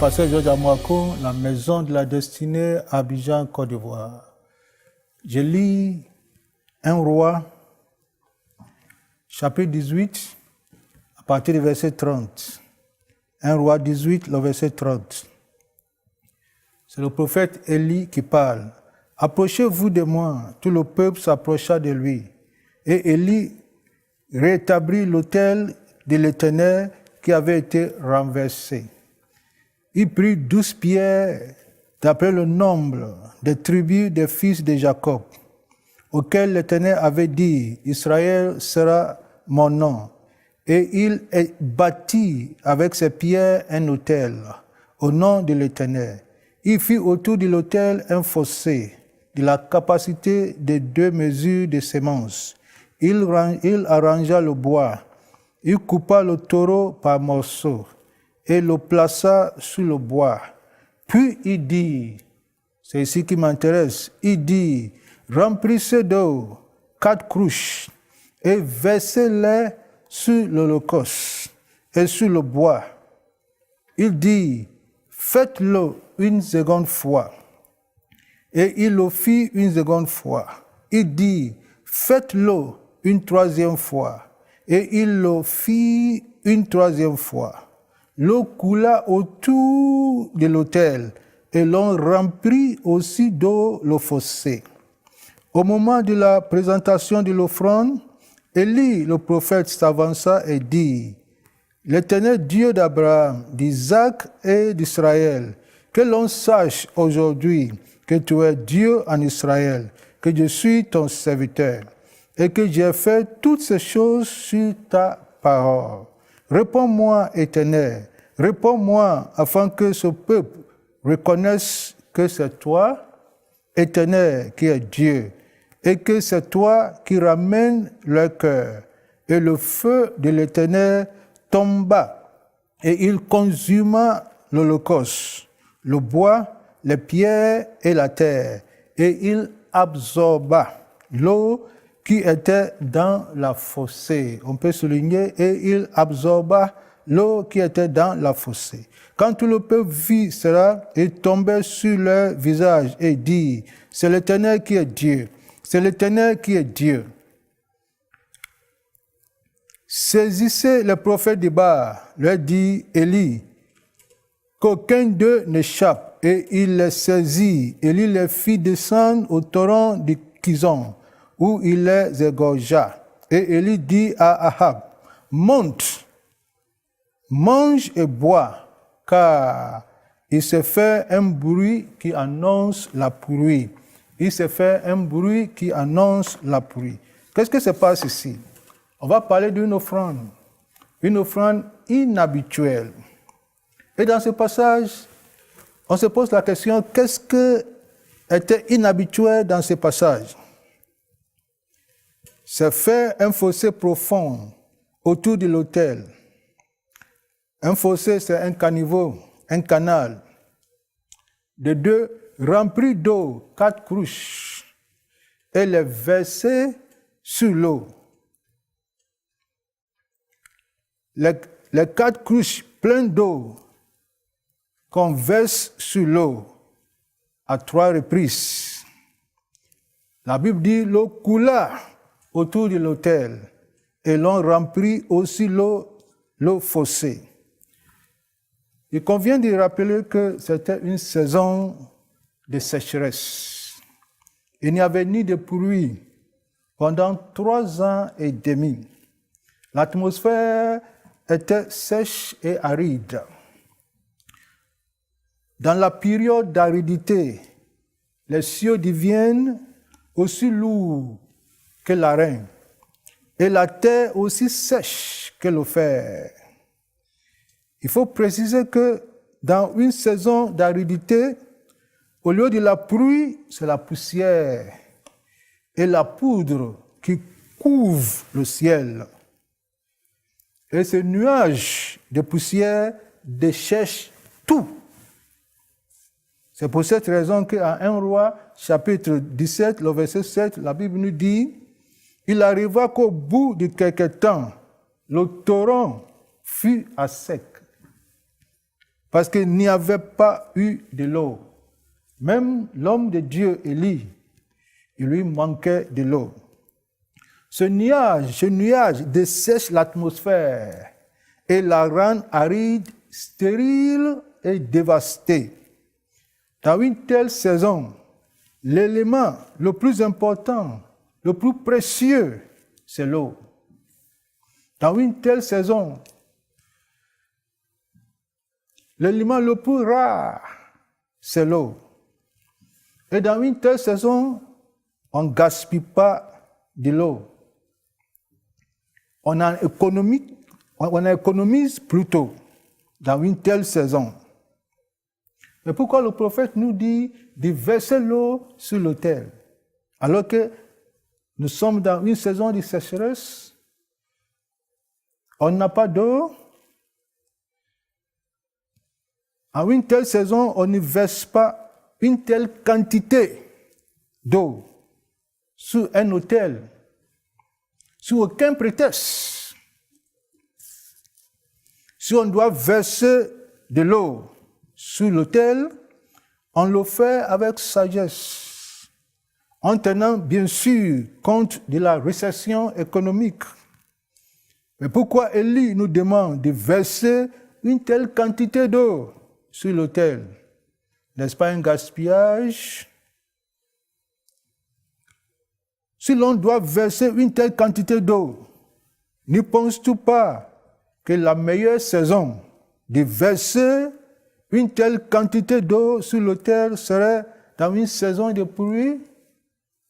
pasteur Georges Amouako, la maison de la destinée, Abidjan, Côte d'Ivoire. Je lis 1 Roi, chapitre 18, à partir du verset 30. 1 Roi 18, le verset 30. C'est le prophète Élie qui parle. « Approchez-vous de moi. » Tout le peuple s'approcha de lui. Et Élie rétablit l'autel de l'Éternel qui avait été renversé. Il prit 12 pierres d'après le nombre des tribus des fils de Jacob, auxquels l'Éternel avait dit, « Israël sera mon nom. » Et il bâtit avec ces pierres un autel au nom de l'Éternel. Il fit autour de l'autel un fossé de la capacité de 2 mesures de semences. Il arrangea le bois. Il coupa le taureau par morceaux et le plaça sous le bois. Puis il dit, c'est ici qui m'intéresse, il dit, remplissez d'eau 4 cruches et versez-les sur l'holocauste et sur le bois. Il dit, faites-le une seconde fois. Et il le fit une seconde fois. Il dit, faites-le une 3e fois. Et il le fit une 3e fois. L'eau coula autour de l'autel et l'on remplit aussi d'eau le fossé. Au moment de la présentation de l'offrande, Élie, le prophète, s'avança et dit, « L'Éternel Dieu d'Abraham, d'Isaac et d'Israël, que l'on sache aujourd'hui que tu es Dieu en Israël, que je suis ton serviteur, et que j'ai fait toutes ces choses sur ta parole. Réponds-moi, Éternel, réponds-moi, afin que ce peuple reconnaisse que c'est toi, Éternel, qui es Dieu, et que c'est toi qui ramènes leur cœur. » Et le feu de l'Éternel tomba, et il consuma l'holocauste, le bois, les pierres et la terre, et il absorba l'eau qui était dans la fossée. On peut souligner, et il absorba l'eau qui était dans la fossée. Quand tout le peuple vit cela, il tombait sur leur visage et dit, c'est l'Éternel qui est Dieu, c'est l'Éternel qui est Dieu. Saisissez les prophètes de Baal, leur dit Élie, qu'aucun d'eux n'échappe. Et il les saisit, Élie les fit descendre au torrent de Kison, où il les égorgea. Et Élie dit à Ahab, monte, mange et bois, car il se fait un bruit qui annonce la pluie. Il se fait un bruit qui annonce la pluie. Qu'est-ce que se passe ici? On va parler d'une offrande inhabituelle. Et dans ce passage, on se pose la question, qu'est-ce qui était inhabituel dans ce passage? C'est faire un fossé profond autour de l'autel. Un fossé, c'est un caniveau, un canal. De 2, rempli d'eau, 4 cruches, et les verser sur l'eau. Les 4 cruches pleines d'eau qu'on verse sur l'eau à 3 reprises. La Bible dit l'eau coula autour de l'autel et l'on remplit aussi l'eau fossé. Il convient de rappeler que c'était une saison de sécheresse. Il n'y avait ni de pluie pendant 3 ans et demi. L'atmosphère était sèche et aride. Dans la période d'aridité, les cieux deviennent aussi lourds que l'arène et la terre aussi sèche que le fer. Il faut préciser que dans une saison d'aridité, au lieu de la pluie, c'est la poussière et la poudre qui couvrent le ciel. Et ce nuage de poussière dessèche tout. C'est pour cette raison qu'à 1 Roi, chapitre 17, le verset 7, la Bible nous dit, « Il arriva qu'au bout de quelque temps, le torrent fut à sec. parce qu'il n'y avait pas eu de l'eau. Même l'homme de Dieu, Élie, il lui manquait de l'eau. Ce nuage dessèche l'atmosphère et la rend aride, stérile et dévastée. Dans une telle saison, l'élément le plus important, le plus précieux, c'est l'eau. Dans une telle saison, l'élément le plus rare, c'est l'eau. Et dans une telle saison, on ne gaspille pas de l'eau. On économise plutôt dans une telle saison. Mais pourquoi le prophète nous dit de verser l'eau sur l'autel, alors que nous sommes dans une saison de sécheresse, on n'a pas d'eau. En une telle saison, on ne verse pas une telle quantité d'eau sur un autel, sous aucun prétexte. Si on doit verser de l'eau sur l'autel, on le fait avec sagesse, en tenant bien sûr compte de la récession économique. Mais pourquoi Élie nous demande de verser une telle quantité d'eau sur l'autel? N'est-ce pas un gaspillage? Si l'on doit verser une telle quantité d'eau, ne penses-tu pas que la meilleure saison de verser une telle quantité d'eau sur l'autel serait dans une saison de pluie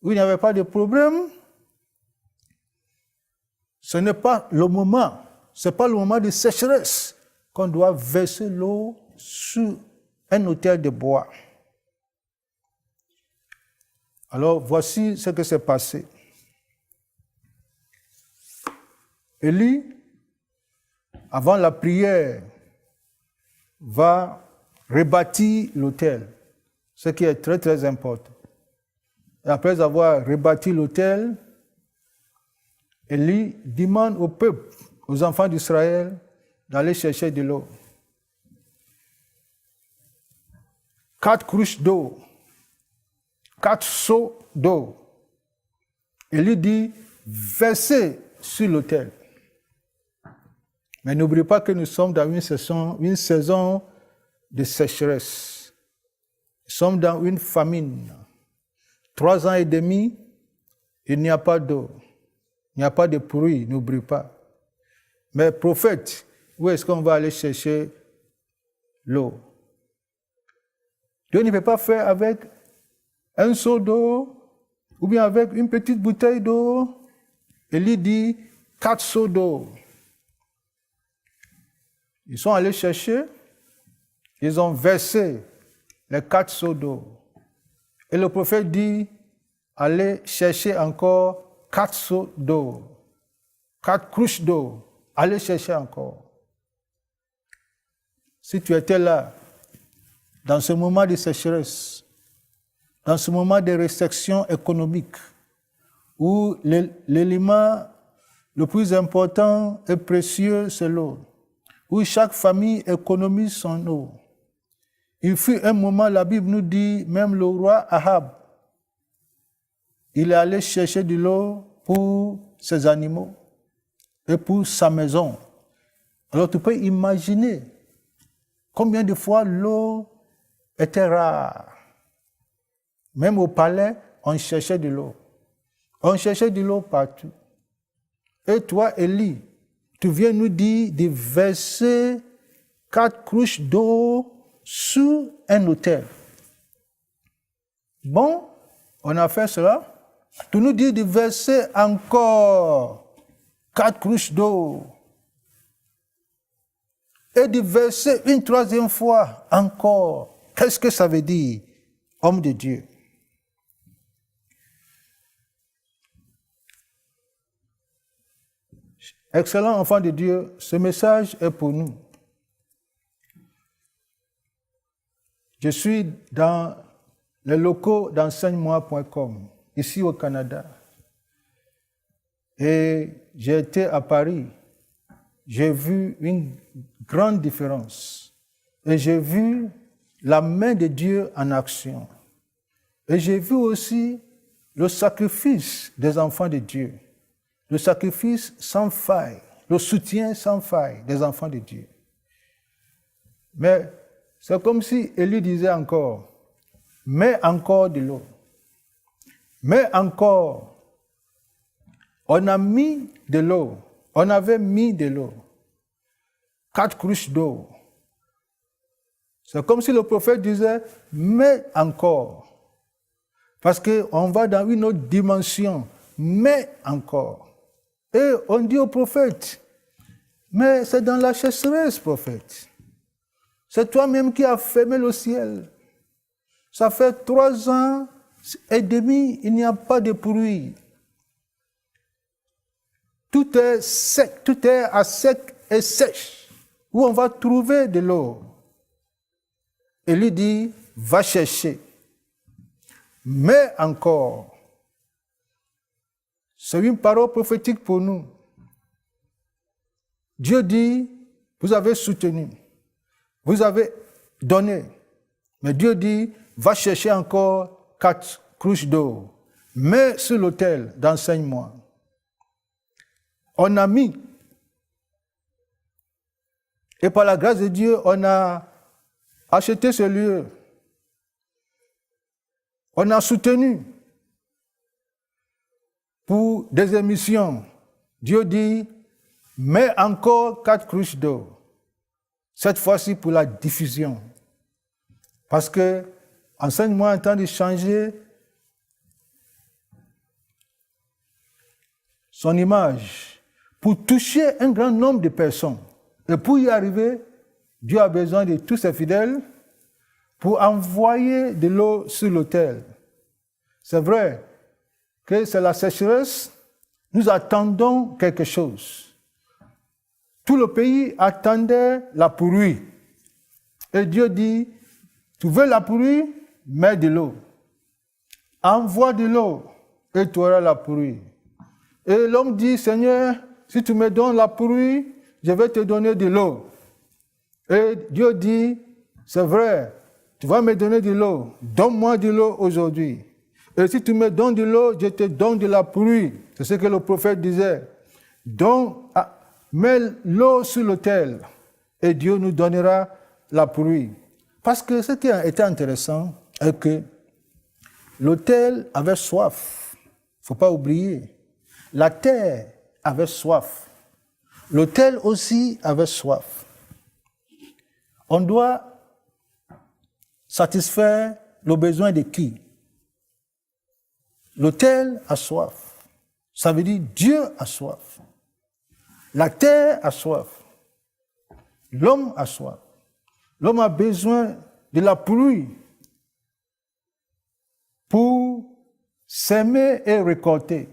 où il n'y avait pas de problème? Ce n'est pas le moment, de sécheresse qu'on doit verser l'eau sur un autel de bois. Alors, voici ce qui s'est passé. Élie, avant la prière, va rebâtir l'autel, ce qui est très très important. Et après avoir rebâti l'autel, Élie demande au peuple, aux enfants d'Israël, d'aller chercher de l'eau. 4 cruches d'eau, 4 seaux d'eau. Élie dit, versez sur l'autel. Mais n'oubliez pas que nous sommes dans une saison de sécheresse. Nous sommes dans une famine. 3 ans et demi, il n'y a pas d'eau. Il n'y a pas de pluie, n'oubliez pas. Mais prophète, où est-ce qu'on va aller chercher l'eau? Dieu ne peut pas faire avec un seau d'eau ou bien avec une petite bouteille d'eau. Élie dit 4 seaux d'eau. Ils sont allés chercher, ils ont versé les 4 seaux d'eau. Et le prophète dit, allez chercher encore 4 seaux d'eau, 4 cruches d'eau, allez chercher encore. Si tu étais là, dans ce moment de sécheresse, dans ce moment de restriction économique, où l'élément le plus important et précieux, c'est l'eau, où chaque famille économise son eau. Il fut un moment, la Bible nous dit, même le roi Ahab, il est allé chercher de l'eau pour ses animaux et pour sa maison. Alors tu peux imaginer combien de fois l'eau était rare. Même au palais, on cherchait de l'eau. On cherchait de l'eau partout. Et toi, Élie, tu viens nous dire de verser 4 cruches d'eau sur un autel. Bon, on a fait cela. Tu nous dis de verser encore 4 cruches d'eau. Et de verser une 3e fois encore. Qu'est-ce que ça veut dire, homme de Dieu? Excellent enfant de Dieu, ce message est pour nous. Je suis dans les locaux d'enseigne-moi.com, ici au Canada. Et j'ai été à Paris. J'ai vu une grande différence et j'ai vu la main de Dieu en action. Et j'ai vu aussi le sacrifice des enfants de Dieu, le sacrifice sans faille, le soutien sans faille des enfants de Dieu. Mais c'est comme si Élie disait encore, mets encore de l'eau. Mais encore, on a mis de l'eau, on avait mis de l'eau, 4 cruches d'eau. C'est comme si le prophète disait, mais encore. Parce qu'on va dans une autre dimension, mais encore. Et on dit au prophète, mais c'est dans la sécheresse, prophète. C'est toi-même qui as fermé le ciel. Ça fait 3 ans et demi, il n'y a pas de pluie. Tout est sec, tout est à sec et sèche. Où on va trouver de l'eau. Et lui dit, va chercher. Mais encore, c'est une parole prophétique pour nous. Dieu dit, vous avez soutenu, vous avez donné. Mais Dieu dit, va chercher encore 4 cruches d'eau. Mets sur l'autel d'enseigne-moi. On a mis. Et par la grâce de Dieu, on a acheté ce lieu. On a soutenu pour des émissions. Dieu dit, mets encore 4 cruches d'eau. Cette fois-ci pour la diffusion. Parce que, enseigne-moi en train de changer son image pour toucher un grand nombre de personnes. Et pour y arriver, Dieu a besoin de tous ses fidèles pour envoyer de l'eau sur l'autel. C'est vrai que c'est la sécheresse, nous attendons quelque chose. Tout le pays attendait la pluie. Et Dieu dit, tu veux la pluie, mets de l'eau. Envoie de l'eau et tu auras la pluie. Et l'homme dit, Seigneur, si tu me donnes la pluie, je vais te donner de l'eau. Et Dieu dit, c'est vrai, tu vas me donner de l'eau. Donne-moi de l'eau aujourd'hui. Et si tu me donnes de l'eau, je te donne de la pluie. C'est ce que le prophète disait. Donc, mets l'eau sur l'autel et Dieu nous donnera la pluie. Parce que ce qui a été intéressant est que l'autel avait soif. Il ne faut pas oublier. La terre avait soif. L'autel aussi avait soif. On doit satisfaire le besoin de qui? L'autel a soif. Ça veut dire Dieu a soif. La terre a soif. L'homme a soif. L'homme a besoin de la pluie pour s'aimer et récolter.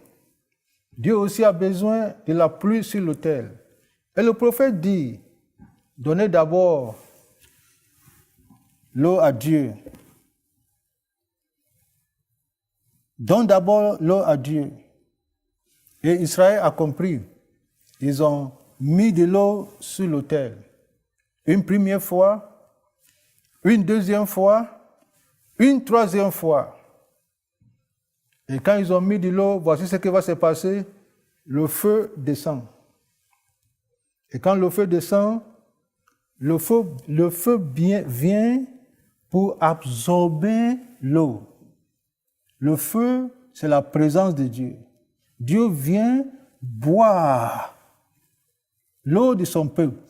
Dieu aussi a besoin de la pluie sur l'autel. Et le prophète dit, donnez d'abord l'eau à Dieu. Donne d'abord l'eau à Dieu. Et Israël a compris. Ils ont mis de l'eau sur l'autel. Une première fois, une deuxième fois, une troisième fois. Et quand ils ont mis de l'eau, voici ce qui va se passer. Le feu descend. Et quand le feu descend, le feu vient pour absorber l'eau. Le feu, c'est la présence de Dieu. Dieu vient boire l'eau de son peuple.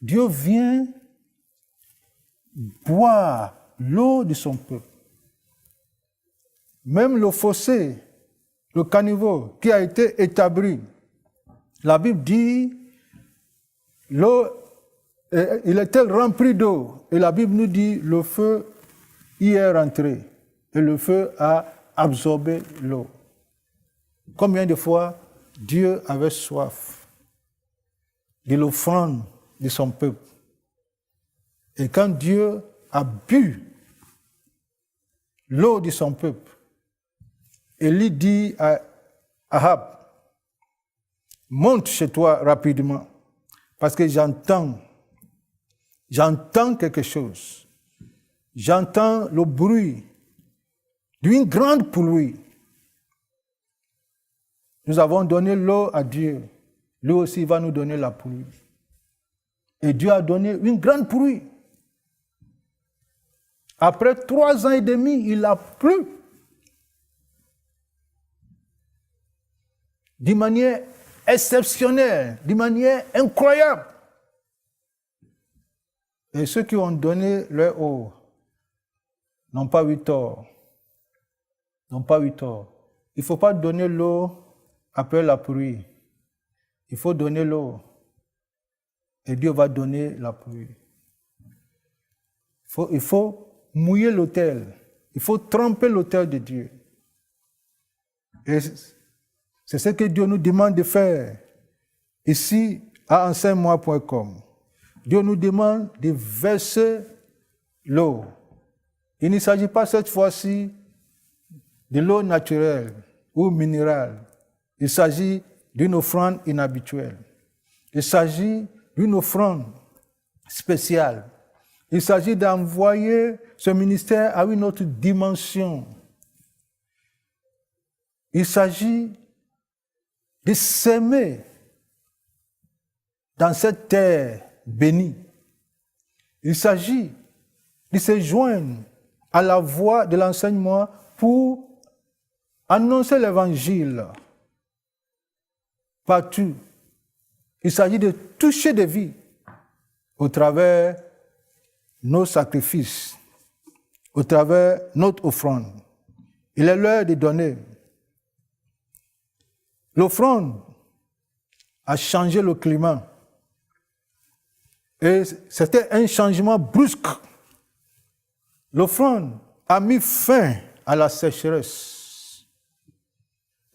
Dieu vient boire l'eau de son peuple. Même le fossé, le caniveau qui a été établi, la Bible dit, l'eau, il était rempli d'eau. Et la Bible nous dit, le feu y est rentré. Et le feu a absorbé l'eau. Combien de fois Dieu avait soif de l'offrande de son peuple. Et quand Dieu a bu l'eau de son peuple, Élie dit à Ahab, monte chez toi rapidement, parce que j'entends j'entends quelque chose. J'entends le bruit d'une grande pluie. Nous avons donné l'eau à Dieu. Lui aussi va nous donner la pluie. Et Dieu a donné une grande pluie. Après 3 ans et demi, il a plu. D'une manière exceptionnelle, d'une manière incroyable. Et ceux qui ont donné leur eau n'ont pas eu tort. N'ont pas eu tort. Il ne faut pas donner l'eau après la pluie. Il faut donner l'eau. Et Dieu va donner la pluie. Il faut mouiller l'autel. Il faut tremper l'autel de Dieu. Et c'est ce que Dieu nous demande de faire ici à enseigne-moi.com. Dieu nous demande de verser l'eau. Il ne s'agit pas cette fois-ci de l'eau naturelle ou minérale. Il s'agit d'une offrande inhabituelle. Il s'agit d'une offrande spéciale. Il s'agit d'envoyer ce ministère à une autre dimension. Il s'agit de s'aimer dans cette terre bénie. Il s'agit de se joindre à la voix de l'enseignement pour annoncer l'évangile partout. Il s'agit de toucher des vies au travers nos sacrifices, au travers notre offrande. Il est l'heure de donner. L'offrande a changé le climat. Et c'était un changement brusque. L'offrande a mis fin à la sécheresse.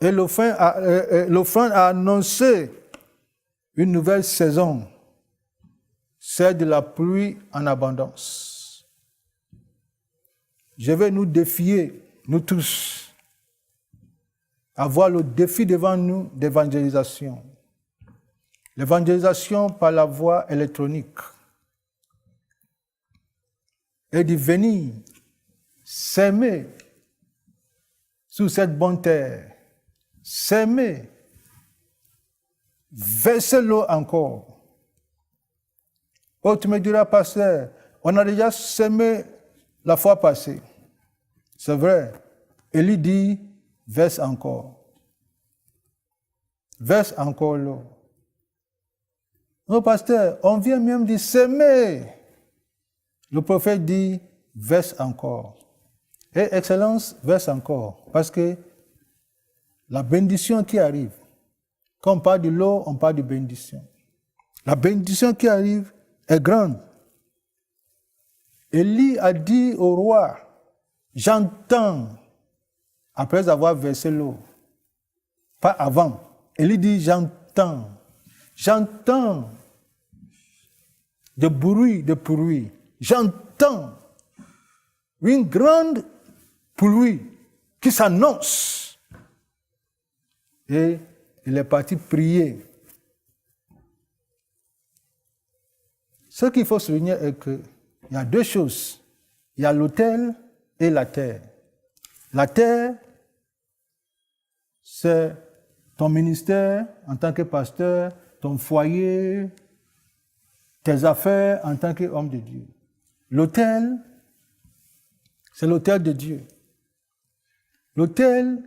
Et l'offrande a annoncé une nouvelle saison, celle de la pluie en abondance. Je vais nous défier, nous tous, à voir le défi devant nous d'évangélisation. L'évangélisation par la voie électronique. Et de venir s'aimer sur cette bonne terre. S'aimer. Verser l'eau encore. Oh, tu me diras, pasteur, on a déjà s'aimé la fois passée. C'est vrai. Élie dit, verse encore. Verse encore l'eau. Non, pasteur, on vient même de s'aimer. Le prophète dit, verse encore. Et Excellence, verse encore. Parce que la bénédiction qui arrive, quand on parle de l'eau, on parle de bénédiction. La bénédiction qui arrive est grande. Élie a dit au roi, j'entends, après avoir versé l'eau. Pas avant. Élie dit, j'entends. J'entends de pluie. J'entends une grande pluie qui s'annonce. Et il est parti prier. Ce qu'il faut souligner est qu'il y a 2 choses. Il y a l'autel et la terre. La terre, c'est ton ministère en tant que pasteur, ton foyer, tes affaires en tant qu'homme de Dieu. L'autel, c'est l'autel de Dieu. L'autel,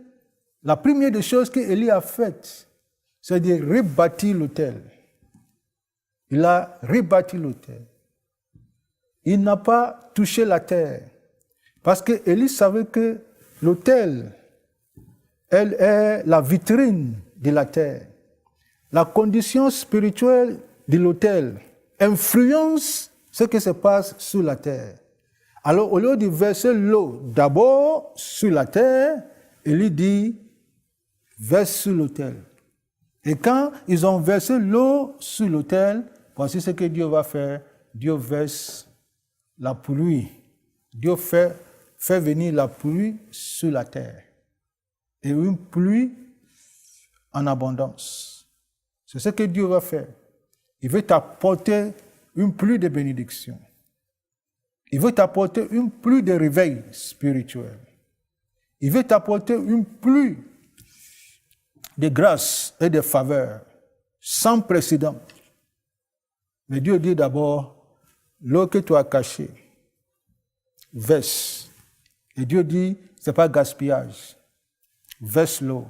la première des choses qu'Élie a faites, c'est de rebâtir l'autel. Il a rebâti l'autel. Il n'a pas touché la terre. Parce que Élie savait que l'autel, elle est la vitrine de la terre. La condition spirituelle de l'autel influence ce qui se passe sur la terre. Alors, au lieu de verser l'eau d'abord sur la terre, Élie dit, verse sur l'autel. Et quand ils ont versé l'eau sur l'autel, voici ce que Dieu va faire. Dieu verse la pluie. Dieu fait venir la pluie sur la terre. Et une pluie en abondance. C'est ce que Dieu va faire. Il veut t'apporter une pluie de bénédiction. Il veut t'apporter une pluie de réveil spirituel. Il veut t'apporter une pluie de grâce et de faveur sans précédent. Mais Dieu dit d'abord, l'eau que tu as cachée, verse. Et Dieu dit, ce n'est pas gaspillage. Verse l'eau.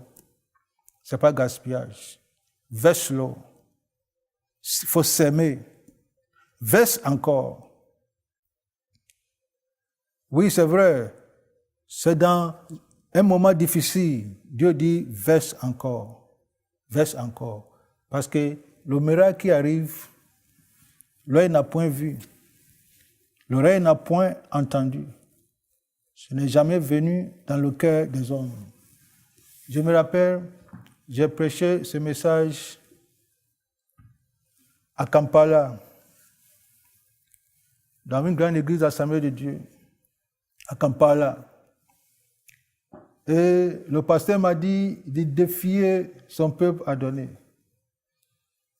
Ce n'est pas gaspillage. Verse l'eau. Il faut s'aimer. Verse encore. Oui, c'est vrai. C'est dans un moment difficile. Dieu dit, verse encore. Verse encore. Parce que le miracle qui arrive, l'œil n'a point vu. L'oreille n'a point entendu. Ce n'est jamais venu dans le cœur des hommes. Je me rappelle, j'ai prêché ce message à Kampala, dans une grande église d'Assemblée de Dieu, à Kampala. Et le pasteur m'a dit de défier son peuple à donner.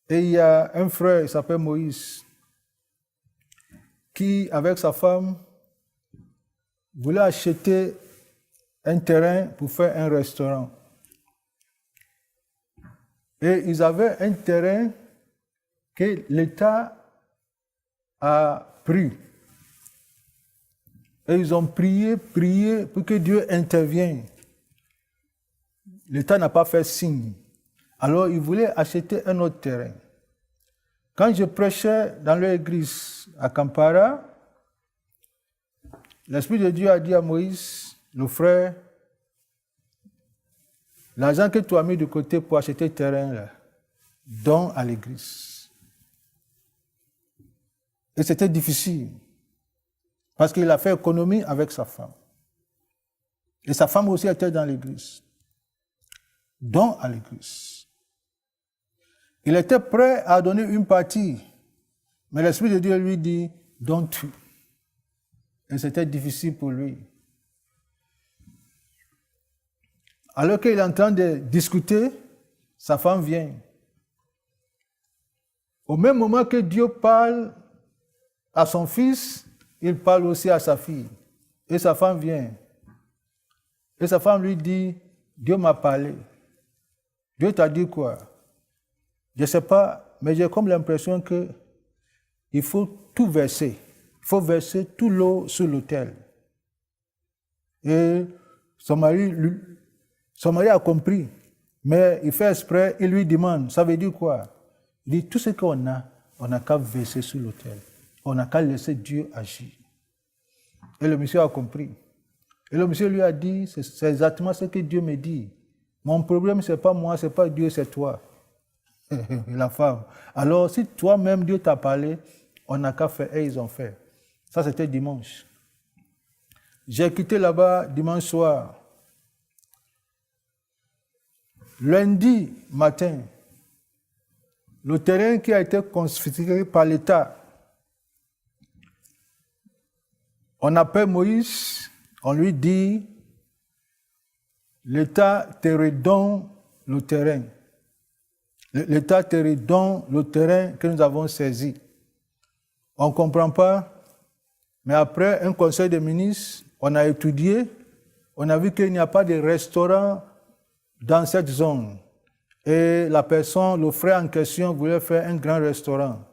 Et il y a un frère, il s'appelle Moïse, qui, avec sa femme, voulait acheter un terrain pour faire un restaurant. Et ils avaient un terrain que l'État a pris. Et ils ont prié pour que Dieu intervienne. L'État n'a pas fait signe. Alors ils voulaient acheter un autre terrain. Quand je prêchais dans l'église à Kampala, l'Esprit de Dieu a dit à Moïse, le frère, l'argent que tu as mis de côté pour acheter le terrain, là, donne à l'église. Et c'était difficile, parce qu'il a fait économie avec sa femme. Et sa femme aussi était dans l'église. Donne à l'église. Il était prêt à donner une partie, mais l'Esprit de Dieu lui dit, donne tout. Et c'était difficile pour lui. Alors qu'il est en train de discuter, sa femme vient. Au même moment que Dieu parle à son fils, il parle aussi à sa fille. Et sa femme vient. Et sa femme lui dit, Dieu m'a parlé. Dieu t'a dit quoi? Je ne sais pas, mais j'ai comme l'impression qu'il faut tout verser. Il faut verser toute l'eau sur l'autel. Et son mari a compris, mais il fait exprès, il lui demande, ça veut dire quoi? Il dit, tout ce qu'on n'a qu'à verser sur l'autel. On n'a qu'à laisser Dieu agir. Et le monsieur a compris. Et le monsieur lui a dit, c'est exactement ce que Dieu me dit. Mon problème, ce n'est pas moi, ce n'est pas Dieu, c'est toi. La femme. Alors, si toi-même, Dieu t'a parlé, on n'a qu'à faire, et ils ont fait. Ça, c'était dimanche. J'ai quitté là-bas dimanche soir. Lundi matin, le terrain qui a été confisqué par l'État, on appelle Moïse, on lui dit, l'État te redonne le terrain. L'État te redonne le terrain que nous avons saisi. On ne comprend pas, mais après un conseil des ministres, on a étudié, on a vu qu'il n'y a pas de restaurant dans cette zone. Et la personne, le frère en question, voulait faire un grand restaurant.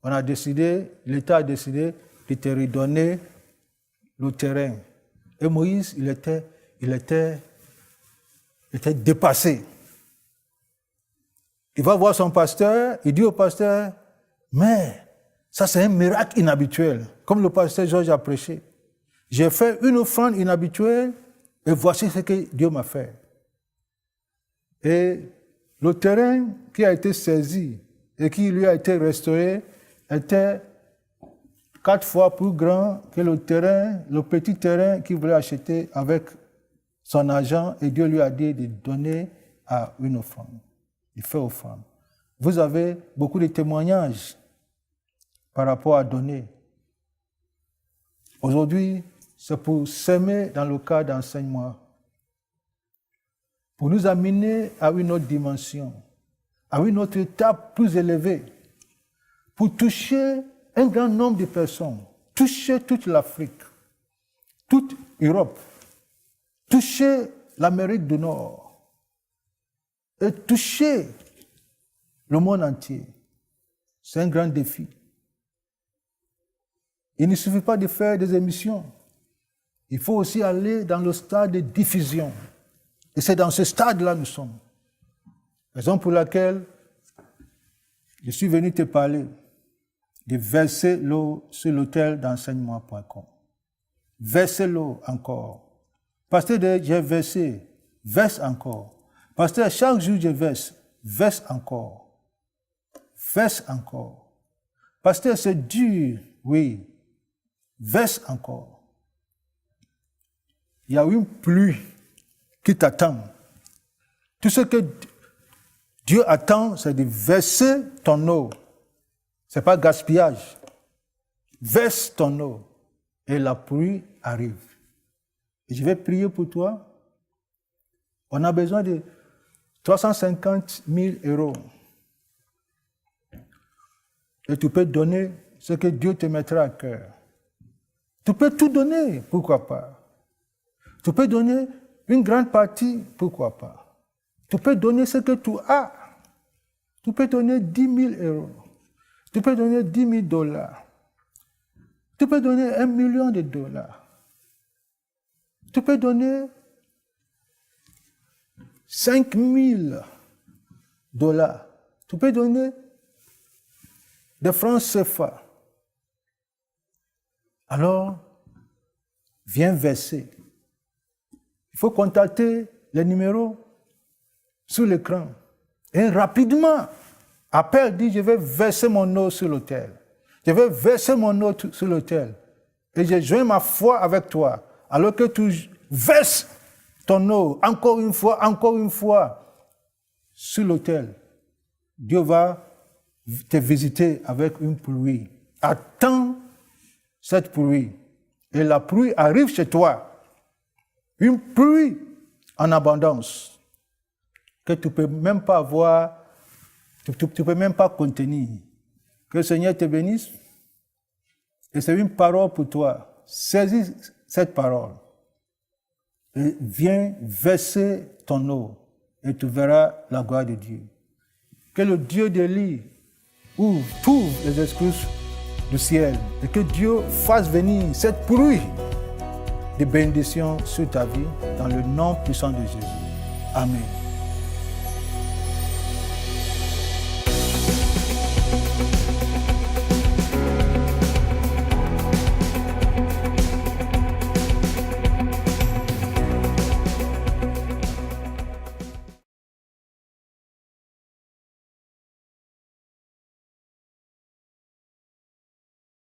On a décidé, l'État a décidé de te redonner le terrain. Et Moïse, il était dépassé. Il va voir son pasteur, il dit au pasteur, mais ça c'est un miracle inhabituel, comme le pasteur Georges a prêché. J'ai fait une offrande inhabituelle et voici ce que Dieu m'a fait. Et le terrain qui a été saisi et qui lui a été restauré était 4 fois plus grand que le petit terrain qu'il voulait acheter avec son argent, et Dieu lui a dit de donner à une offrande. Il fait offrande. Vous avez beaucoup de témoignages par rapport à donner. Aujourd'hui, c'est pour s'aimer dans le cadre d'enseignement, pour nous amener à une autre dimension, à une autre étape plus élevée, pour toucher un grand nombre de personnes, toucher toute l'Afrique, toute l'Europe, toucher l'Amérique du Nord et toucher le monde entier. C'est un grand défi. Il ne suffit pas de faire des émissions. Il faut aussi aller dans le stade de diffusion. Et c'est dans ce stade-là que nous sommes. Raison pour laquelle je suis venu te parler de verser l'eau sur l'autel d'enseignement.com. Verser l'eau encore. Pasteur, j'ai versé, verse encore. Pasteur, chaque jour je verse, verse encore. Verse encore. Pasteur, c'est dur, oui. Verse encore. Il y a une pluie qui t'attend. Tout ce que Dieu attend, c'est de verser ton eau. Ce n'est pas gaspillage. Verse ton eau et la pluie arrive. Et je vais prier pour toi. On a besoin de 350 000 euros. Et tu peux donner ce que Dieu te mettra à cœur. Tu peux tout donner, pourquoi pas. Tu peux donner une grande partie, pourquoi pas. Tu peux donner ce que tu as. Tu peux donner 10 000 euros. Tu peux donner 10 000 dollars. Tu peux donner 1 million de dollars. Tu peux donner 5 000 dollars. Tu peux donner des francs CFA. Alors, viens verser. Il faut contacter les numéros sur l'écran. Et rapidement, appelle, dit, je vais verser mon eau sur l'autel. Je vais verser mon eau sur l'autel. Et je joins ma foi avec toi. Alors que tu verses ton eau, encore une fois, sur l'autel. Dieu va te visiter avec une pluie. Attends cette pluie. Et la pluie arrive chez toi. Une pluie en abondance que tu ne peux même pas avoir, tu ne peux même pas contenir. Que le Seigneur te bénisse. Et c'est une parole pour toi. Saisis cette parole. Et viens verser ton eau. Et tu verras la gloire de Dieu. Que le Dieu d'Élie ouvre les excuses du ciel. Et que Dieu fasse venir cette pluie de bénédiction sur ta vie, dans le nom puissant de Jésus. Amen.